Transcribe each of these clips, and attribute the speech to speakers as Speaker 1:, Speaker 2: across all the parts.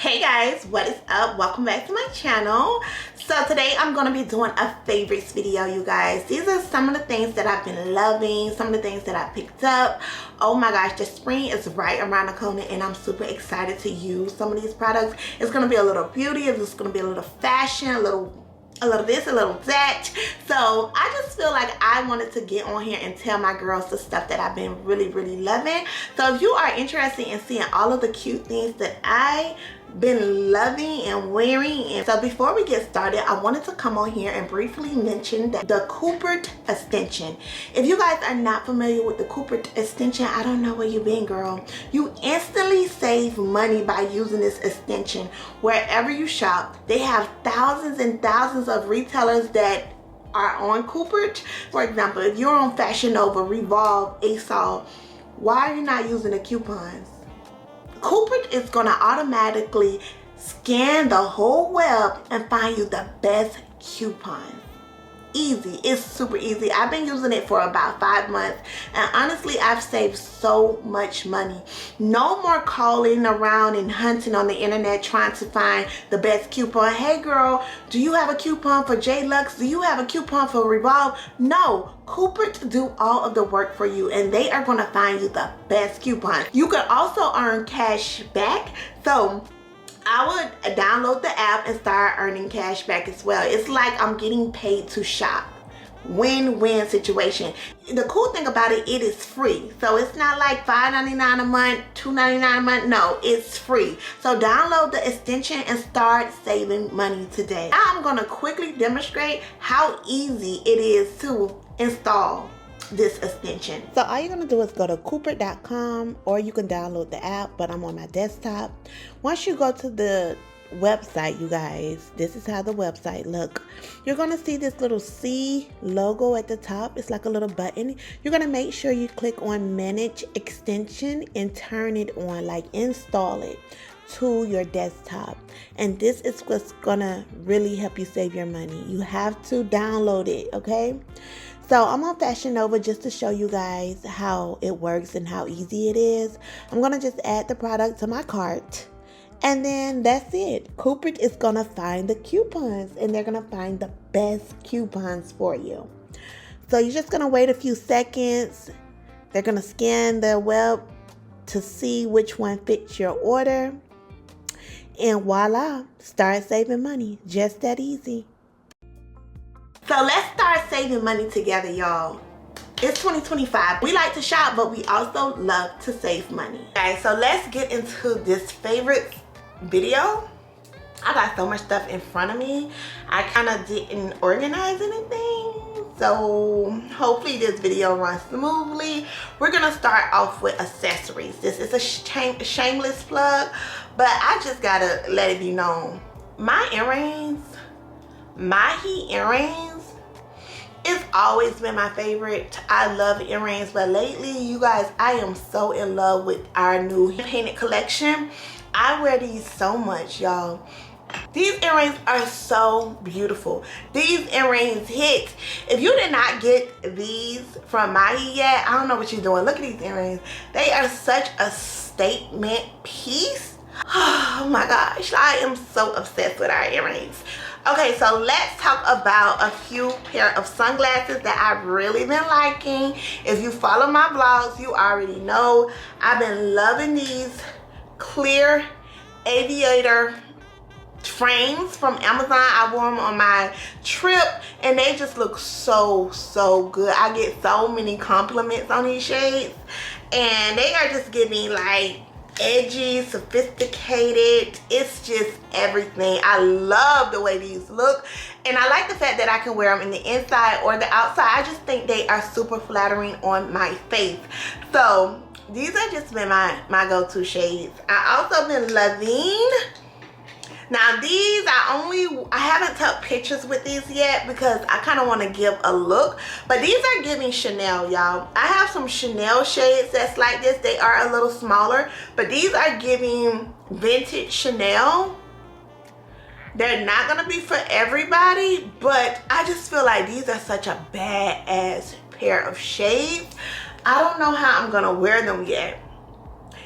Speaker 1: Hey guys, what is up? Welcome back to my channel. So today I'm going to be doing a favorites video, you guys. These are some of the things that I've been loving, some of the things that I picked up. Oh my gosh, the spring is right around the corner and I'm super excited to use some of these products. It's going to be a little beauty, it's going to be a little fashion, a little this, a little that. So I just feel like I wanted to get on here and tell my girls the stuff that I've been really loving. So if you are interested in seeing all of the cute things that I been loving and wearing, and so before we get started, I wanted to come on here and briefly mention the Coupert extension. If you guys are not familiar with the Coupert extension, I don't know where you been, girl. You instantly save money by using this extension wherever you shop. They have thousands and thousands of retailers that are on Coupert. For example, if you're on Fashion Nova, Revolve, ASOS, why are you not using the coupons? Coupert is gonna automatically scan the whole web and find you the best coupons. Easy. It's super easy. I've been using it for about 5 months and honestly I've saved so much money. No more calling around and hunting on the internet trying to find the best coupon. Hey girl, do you have a coupon for J-Lux? Do you have a coupon for Revolve? No. Coupert do all of the work for you and they are going to find you the best coupon. You can also earn cash back. So I would download the app and start earning cash back as well. It's like I'm getting paid to shop. Win-win situation. The cool thing about it, it is free. So it's not like $5.99 a month, $2.99 a month. No, it's free. So download the extension and start saving money today. Now I'm going to quickly demonstrate how easy it is to install this extension. So all you're going to do is go to Coupert.com or you can download the app, but I'm on my desktop. Once you go to the website, you guys, this is how the website look. You're going to see this little C logo at the top. It's like a little button. You're going to make sure you click on manage extension and turn it on, like install it to your desktop. And this is what's gonna really help you save your money. You have to download it, okay? So I'm on Fashion Nova just to show you guys how it works and how easy it is. I'm gonna just add the product to my cart and then that's it. Coupert is gonna find the coupons and they're gonna find the best coupons for you. So you're just gonna wait a few seconds. They're gonna scan the web to see which one fits your order. And voila, start saving money. Just that easy. So let's start saving money together, y'all. It's 2025. We like to shop, but we also love to save money. Okay, so let's get into this favorite video. I got so much stuff in front of me. I kind of didn't organize anything. So hopefully this video runs smoothly. We're going to start off with accessories. This is a shameless plug, but I just got to let it be known. My earrings, Mahi earrings, it's always been my favorite. I love earrings, but lately, you guys, I am so in love with our new painted collection. I wear these so much, y'all. These earrings are so beautiful. These earrings hit. If you did not get these from Mahi yet, I don't know what you're doing. Look at these earrings. They are such a statement piece. Oh my gosh, I am so obsessed with our earrings. Okay, so let's talk about a few pair of sunglasses that I've really been liking. If you follow my vlogs, you already know I've been loving these clear aviator frames from Amazon. I wore them on my trip and they just look so good. I get so many compliments on these shades and they are just giving like edgy, sophisticated. It's just everything. I love the way these look and I like the fact that I can wear them in the inside or the outside. I just think they are super flattering on my face. So these have just been my go-to shades. I also been loving, now these I haven't took pictures with these yet because I kind of want to give a look, but these are giving Chanel, y'all. I have some Chanel shades that's like this. They are a little smaller, but these are giving vintage Chanel. They're not gonna be for everybody, but I just feel like these are such a badass pair of shades. I don't know how I'm gonna wear them yet.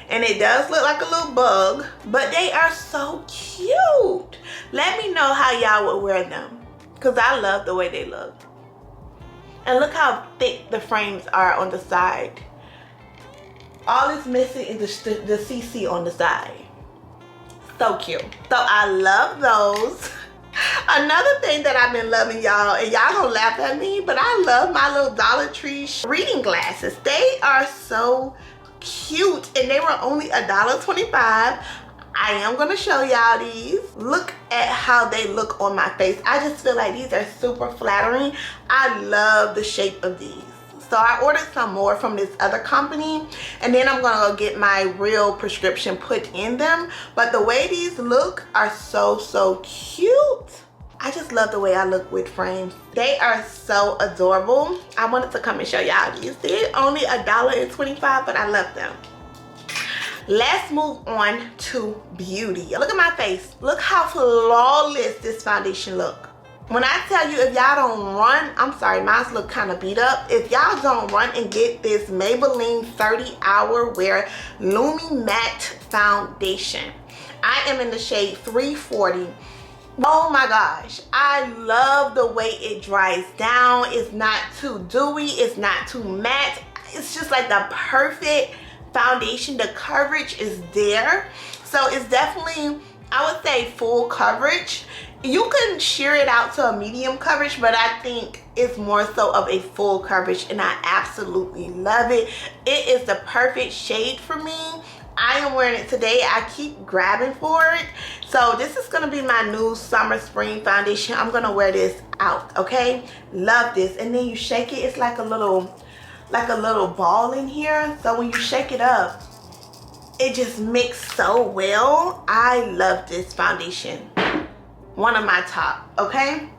Speaker 1: and it does look like a little bug, but they are so cute. Let me know how y'all would wear them, because I love the way they look. And look how thick the frames are on the side. All it's missing is the CC on the side. So cute. So I love those. Another thing that I've been loving, y'all, and y'all gonna laugh at me, but I love my little Dollar Tree reading glasses. They are so cute, and they were only $1.25. I am gonna show y'all these. Look at how they look on my face. I just feel like these are super flattering. I love the shape of these. So I ordered some more from this other company, and then I'm gonna go get my real prescription put in them. But the way these look are so cute. I just love the way I look with frames. They are so adorable. I wanted to come and show y'all these. They're only $1.25, but I love them. Let's move on to beauty. Look at my face. Look how flawless this foundation look. When I tell you, if y'all don't run, I'm sorry, mine look kind of beat up. If y'all don't run and get this Maybelline 30 Hour Wear Lumi Matte Foundation. I am in the shade 340. Oh my gosh, I love the way it dries down. It's not too dewy, it's not too matte. It's just like the perfect foundation. The coverage is there. So it's definitely, I would say, full coverage. You can sheer it out to a medium coverage, but I think it's more so of a full coverage, and I absolutely love it. It is the perfect shade for me. I am wearing it today. I keep grabbing for it. So this is gonna be my new summer spring foundation. I'm gonna wear this out, okay? Love this. And then you shake it, it's like a little ball in here. So when you shake it up, it just mixes so well. I love this foundation. One of my top, okay?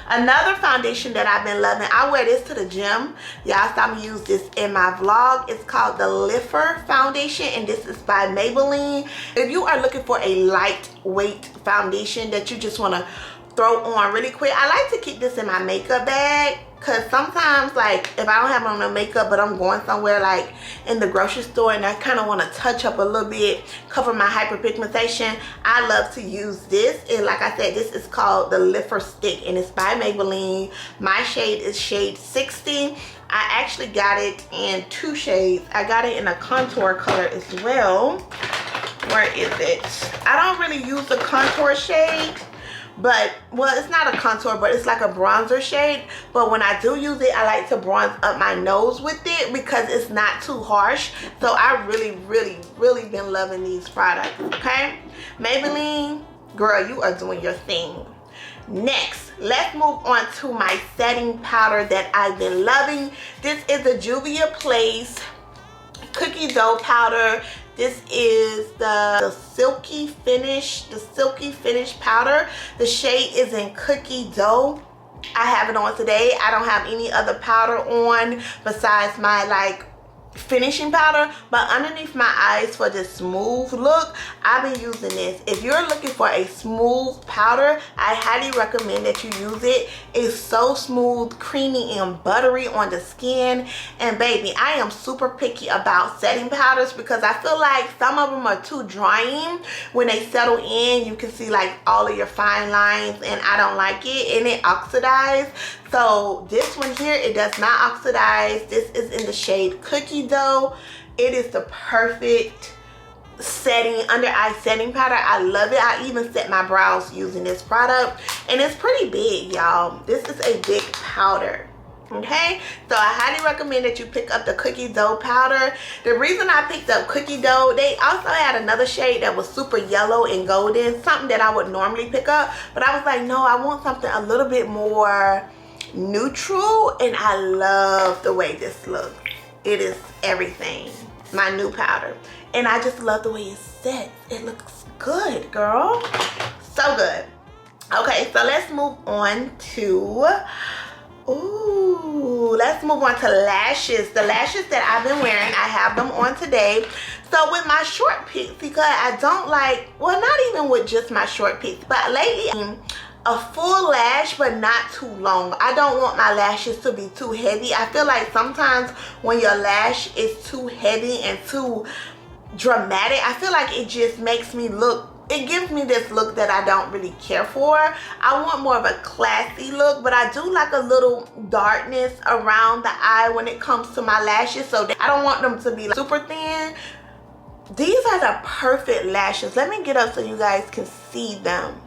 Speaker 1: Another foundation that I've been loving, I wear this to the gym. Y'all saw me use this in my vlog. It's called the Lifer Foundation, and this is by Maybelline. If you are looking for a lightweight foundation that you just wanna throw on really quick, I like to keep this in my makeup bag, because sometimes, like, if I don't have on the makeup but I'm going somewhere like in the grocery store and I kind of want to touch up a little bit, cover my hyperpigmentation, I love to use this. And like I said, this is called the Lifer Stick, and it's by Maybelline. My shade is shade 60. I actually got it in 2 shades. I got it in a contour color as well. Where is it? I don't really use the contour shade, but, well, it's not a contour, but it's like a bronzer shade. But when I do use it, I like to bronze up my nose with it because it's not too harsh. So I really been loving these products, okay? Maybelline, girl, you are doing your thing. Next, let's move on to my setting powder that I've been loving. This is the Juvia's Place Cookie Dough Powder. This is the Silky Finish powder. The shade is in Cookie Dough. I have it on today. I don't have any other powder on besides my like finishing powder, but underneath my eyes for this smooth look, I've been using this. If you're looking for a smooth powder, I highly recommend that you use it. It's so smooth, creamy, and buttery on the skin. And baby, I am super picky about setting powders because I feel like some of them are too drying. When they settle in, you can see like all of your fine lines, and I don't like it, and it oxidizes. So this one here, it does not oxidize. This is in the shade Cookie Dough. It is the perfect setting, under eye setting powder. I love it. I even set my brows using this product, and it's pretty big, y'all. This is a big powder, okay? So I highly recommend that you pick up the Cookie Dough powder. The reason I picked up Cookie Dough, they also had another shade that was super yellow and golden, something that I would normally pick up, but I was like, no, I want something a little bit more neutral, and I love the way this looks. It is everything. My new powder, and I just love the way it sets. It looks good, girl. So good. Okay, so let's move on to let's move on to lashes. The lashes that I've been wearing, I have them on today. So with my short picks, because I don't like, well, not even with just my short picks, but lately a full lash but not too long. I don't want my lashes to be too heavy. I feel like sometimes when your lash is too heavy and too dramatic. I feel like it just makes me look, it gives me this look that I don't really care for. I want more of a classy look, but I do like a little darkness around the eye when it comes to my lashes, so I don't want them to be like super thin. These are the perfect lashes. Let me get up so you guys can see them.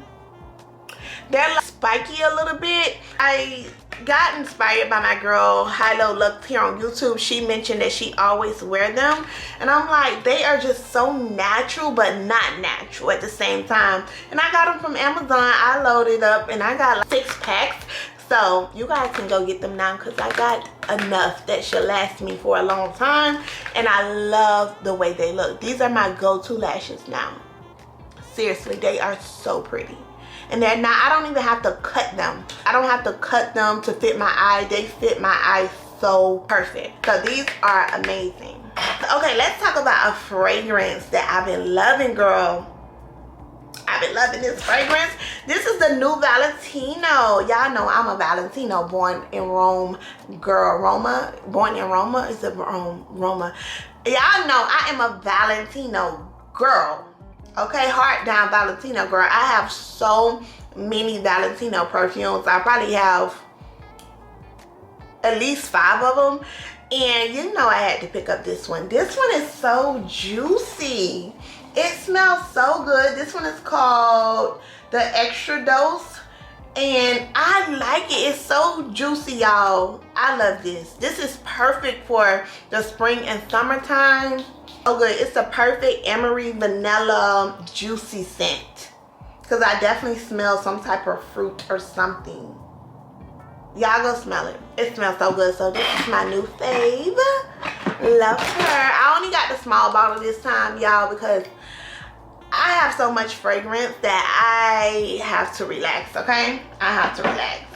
Speaker 1: They're like spiky a little bit. I got inspired by my girl Hilo Lux here on YouTube. She mentioned that she always wear them, and I'm like, they are just so natural but not natural at the same time. And I got them from Amazon. I loaded up and I got like 6 packs, so you guys can go get them now because I got enough that should last me for a long time, and I love the way they look. These are my go-to lashes now. Seriously, they are so pretty. And they're not, I don't even have to cut them. I don't have to cut them to fit my eye. They fit my eye so perfect. So these are amazing. Okay, let's talk about a fragrance that I've been loving, girl. I've been loving this fragrance. This is the new Valentino. Y'all know I'm a Valentino, born in Rome girl. Roma, born in Roma. Is it Roma? Y'all know I am a Valentino girl. Okay, heart down Valentino girl. I have so many Valentino perfumes. I probably have at least 5 of them. And you know I had to pick up this one. This one is so juicy. It smells so good. This one is called the Extradose. And I like it. It's so juicy, y'all. I love this. This is perfect for the spring and summertime. Oh good, it's a perfect emery vanilla juicy scent, because I definitely smell some type of fruit or something. Y'all go smell it. It smells so good. So this is my new fave. Love her. I only got the small bottle this time, y'all, because I have so much fragrance that I have to relax, okay? I have to relax.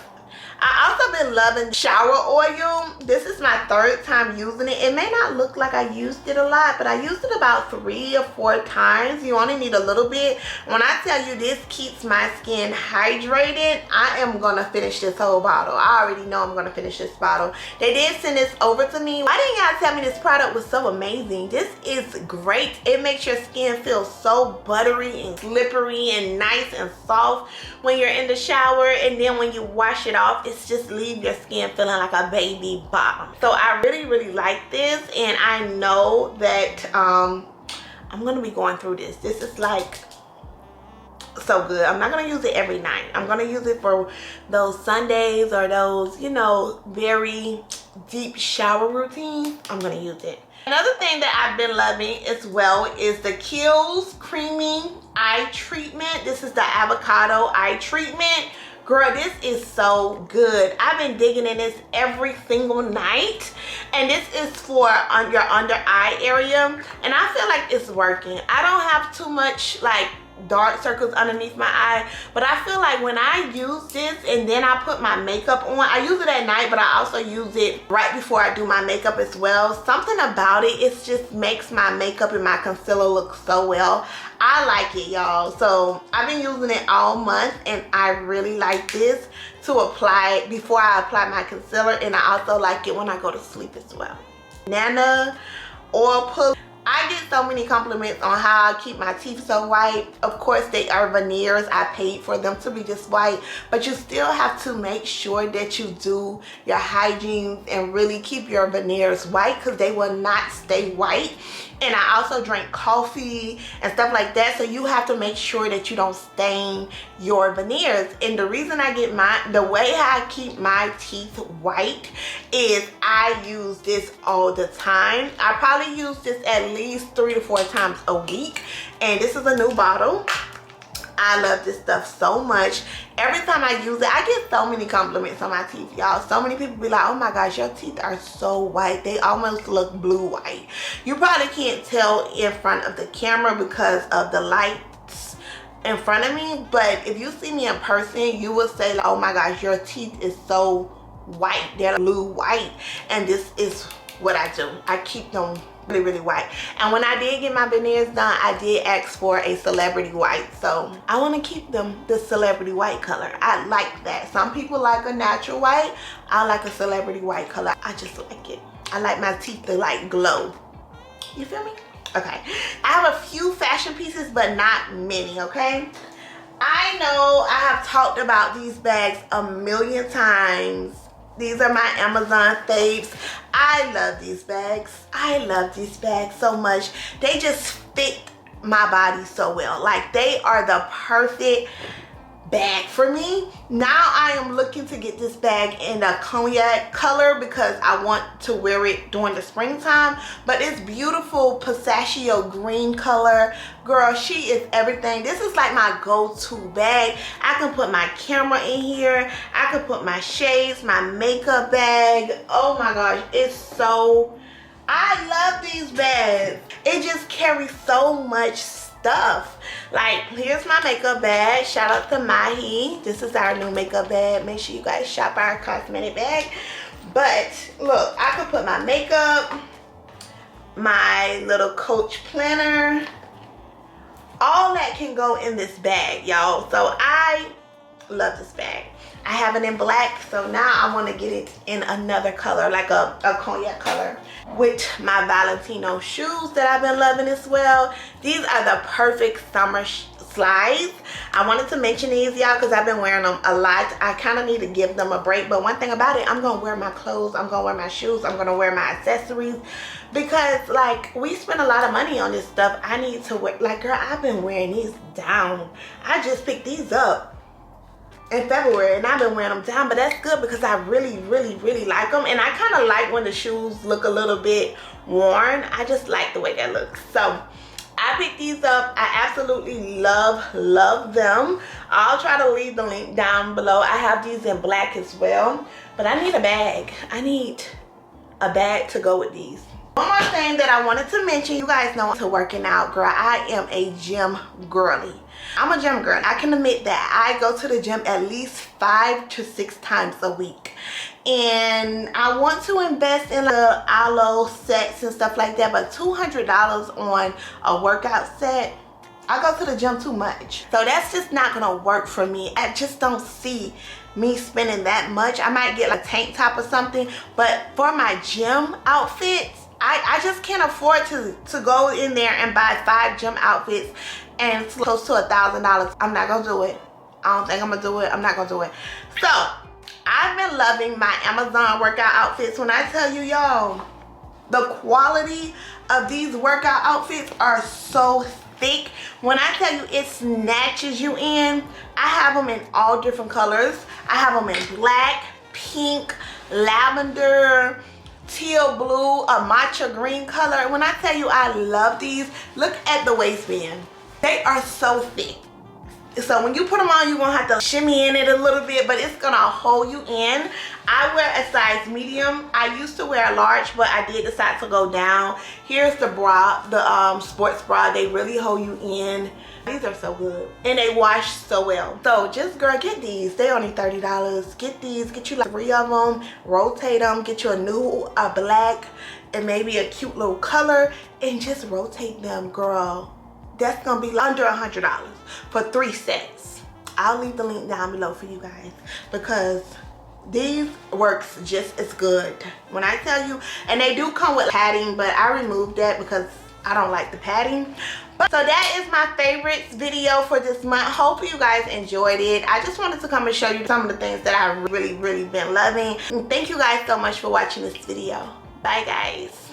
Speaker 1: I also been loving shower oil. This is my 3rd time using it. It may not look like I used it a lot, but I used it about 3 or 4 times. You only need a little bit. When I tell you this keeps my skin hydrated, I am gonna finish this whole bottle. I already know I'm gonna finish this bottle. They did send this over to me. Why didn't y'all tell me this product was so amazing? This is great. It makes your skin feel so buttery and slippery and nice and soft when you're in the shower, and then when you wash it off, it's just leave your skin feeling like a baby bottom. So I really like this, and I know that I'm gonna be going through this. This is like so good. I'm not gonna use it every night. I'm gonna use it for those Sundays or those, you know, very deep shower routines. I'm gonna use it. Another thing that I've been loving as well is the Khiels Creamy Eye Treatment. This is the avocado eye treatment. Girl, this is so good. I've been digging in this every single night. And this is for your under eye area. And I feel like it's working. I don't have too much like dark circles underneath my eye, but I feel like when I use this and then I put my makeup on, I use it at night, but I also use it right before I do my makeup as well. Something about it, it just makes my makeup and my concealer look so well. I like it, y'all. So I've been using it all month, and I really like this to apply it before I apply my concealer, and I also like it when I go to sleep as well. Nana Oil Pull. I get so many compliments on how I keep my teeth so white. Of course, they are veneers. I paid for them to be this white, but you still have to make sure that you do your hygiene and really keep your veneers white, because they will not stay white. And I also drink coffee and stuff like that, so you have to make sure that you don't stain your veneers. And the reason I get the way I keep my teeth white is I use this all the time. I probably use this at least 3 to 4 times a week, and this is a new bottle. I love this stuff so much. Every time I use it, I get so many compliments on my teeth, y'all. So many people be like, oh my gosh, your teeth are so white. They almost look blue white. You probably can't tell in front of the camera because of the lights in front of me, but if you see me in person, you will say, oh my gosh, your teeth is so white. They're blue white. And this is what I do. I keep them really white. And when I did get my veneers done, I did ask for a celebrity white, so I want to keep them the celebrity white color. I like that. Some people like a natural white. I like a celebrity white color. I just like it. I like my teeth to like glow. You feel me? Okay, I have a few fashion pieces, but not many, okay? I know I have talked about these bags a million times. These are my Amazon faves. I love these bags. I love these bags so much. They just fit my body so well. Like, they are the perfect bag for me. Now I am looking to get this bag in a cognac color because I want to wear it during the springtime. But it's beautiful pistachio green color. Girl, she is everything. This is like my go-to bag. I can put my camera in here. I can put my shades, my makeup bag. Oh my gosh, it's so... I love these bags. It just carries so much stuff. Like, here's my makeup bag. Shout out to Mahi. This is our new makeup bag. Make sure you guys shop our cosmetic bag. But look, I could put my makeup, my little Coach planner, all that can go in this bag, y'all. So I love this bag. I have it in black, so now I want to get it in another color, like a cognac color, with my Valentino shoes that I've been loving as well. These are the perfect summer slides. I wanted to mention these, y'all, because I've been wearing them a lot. I kind of need to give them a break, but one thing about it, I'm going to wear my clothes, I'm going to wear my shoes, I'm going to wear my accessories, because, like, we spend a lot of money on this stuff. I need to wear, like, girl, I've been wearing these down. I just picked these up in February and I've been wearing them down, but that's good because I really like them. And I kind of like when the shoes look a little bit worn. I just like the way that looks. So I picked these up. I absolutely love them. I'll try to leave the link down below. I have these in black as well, but I need a bag. I need a bag to go with these. One more thing that I wanted to mention, you guys know to working out, girl. I am a gym girly. I'm a gym girl. I can admit that. I go to the gym at least 5 to 6 times a week. And I want to invest in the aloe sets and stuff like that, but $200 on a workout set, I go to the gym too much. So that's just not gonna work for me. I just don't see me spending that much. I might get like a tank top or something, but for my gym outfits, I just can't afford to go in there and buy 5 gym outfits and it's close to $1,000. I'm not gonna do it. I don't think I'm gonna do it. I'm not gonna do it. So I've been loving my Amazon workout outfits. When I tell you, y'all, the quality of these workout outfits are so thick. When I tell you it snatches you in, I have them in all different colors. I have them in black, pink, lavender, teal blue, a matcha green color. When I tell you I love these, look at the waistband. They are so thick. So when you put them on, you're gonna have to shimmy in it a little bit, but it's gonna hold you in. I wear a size medium. I used to wear a large, but I did decide to go down. Here's the bra, the sports bra. They really hold you in. These are so good and they wash so well. So just, girl, get these. They only $30. Get these, get you like 3 of them, rotate them, get you a new black and maybe a cute little color and just rotate them, girl. That's gonna be under $100 for 3 sets. I'll leave the link down below for you guys because these works just as good. When I tell you, and they do come with padding, but I removed that because I don't like the padding. But so that is my favorites video for this month. Hope you guys enjoyed it. I just wanted to come and show you some of the things that I really been loving. And thank you guys so much for watching this video. Bye guys.